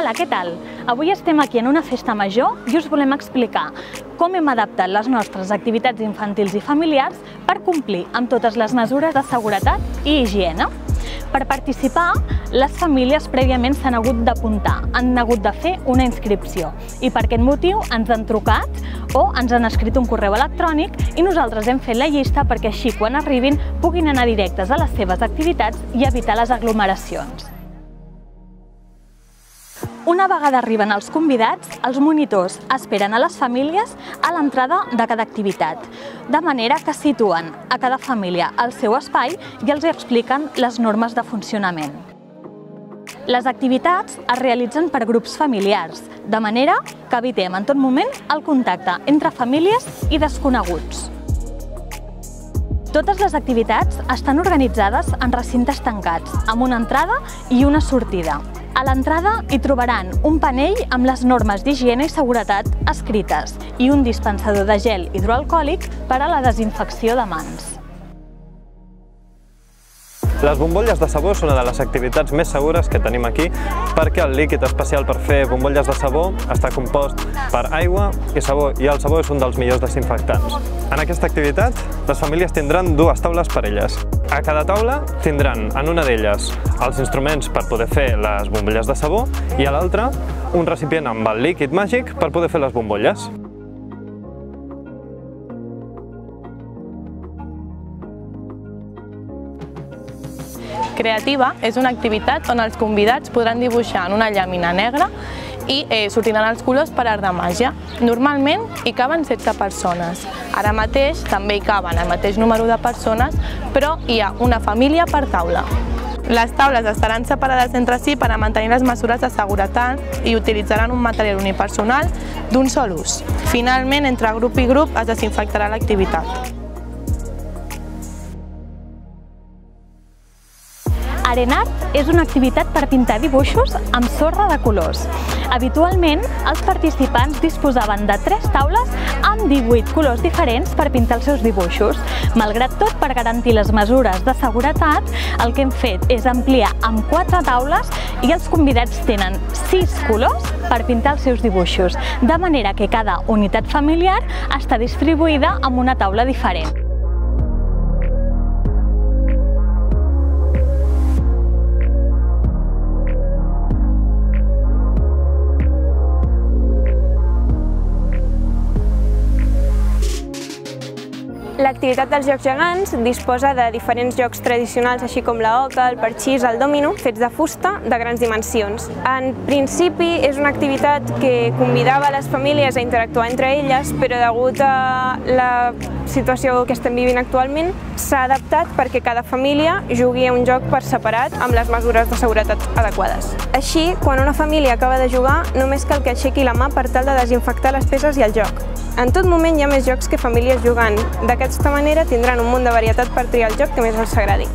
Hola, què tal? Avui estem aquí en una festa major i us volem explicar com hem adaptat les nostres activitats infantils i familiars per complir amb totes les mesures de seguretat i higiene. Per participar, les famílies prèviament s'han hagut d'apuntar, han hagut de fer una inscripció i per aquest motiu ens han trucat o ens han escrit un correu electrònic i nosaltres hem fet la llista perquè així quan arribin puguin anar directes a les seves activitats i evitar les aglomeracions. Una vegada arriben els convidats, els monitors esperen a les famílies a l'entrada de cada activitat, de manera que situen a cada família al seu espai i els expliquen les normes de funcionament. Les activitats es realitzen per grups familiars, de manera que evitem en tot moment el contacte entre famílies i desconeguts. Totes les activitats estan organitzades en recintes tancats, amb una entrada i una sortida. A l'entrada hi trobaran un panell amb les normes d'higiene i seguretat escrites i un dispensador de gel hidroalcohòlic per a la desinfecció de mans. Les bombolles de sabó són una de les activitats més segures que tenim aquí perquè el líquid especial per fer bombolles de sabó està compost per aigua i sabó, i el sabó és un dels millors desinfectants. En aquesta activitat, les famílies tindran dues taules per elles. A cada taula tindran en una d'elles els instruments per poder fer les bombolles de sabó i a l'altra un recipient amb el líquid màgic per poder fer les bombolles. Creativa és una activitat on els convidats podran dibuixar en una llàmina negra i sortiran els colors per art de màgia. Normalment hi caben 16 persones. Ara mateix també hi caben el mateix número de persones, però hi ha una família per taula. Les taules estaran separades entre si per a mantenir les mesures de seguretat i utilitzaran un material unipersonal d'un sol ús. Finalment, entre grup i grup es desinfectarà l'activitat. Arenart és una activitat per pintar dibuixos amb sorra de colors. Habitualment, els participants disposaven de 3 taules amb 18 colors diferents per pintar els seus dibuixos. Malgrat tot, per garantir les mesures de seguretat, el que hem fet és ampliar amb 4 taules i els convidats tenen 6 colors per pintar els seus dibuixos, de manera que cada unitat familiar està distribuïda amb una taula diferent. L'activitat dels Jocs Gegants disposa de diferents jocs tradicionals, així com la oca, el parxís, el dòmino, fets de fusta de grans dimensions. En principi és una activitat que convidava les famílies a interactuar entre elles, però degut a la situació que estem vivint actualment, s'ha adaptat perquè cada família jugui a un joc per separat amb les mesures de seguretat adequades. Així, quan una família acaba de jugar, només cal que aixequi la mà per tal de desinfectar les peces i el joc. En tot moment hi ha més jocs que famílies jugant. D'aquesta manera tindran un munt de varietat per triar el joc que més els agradi.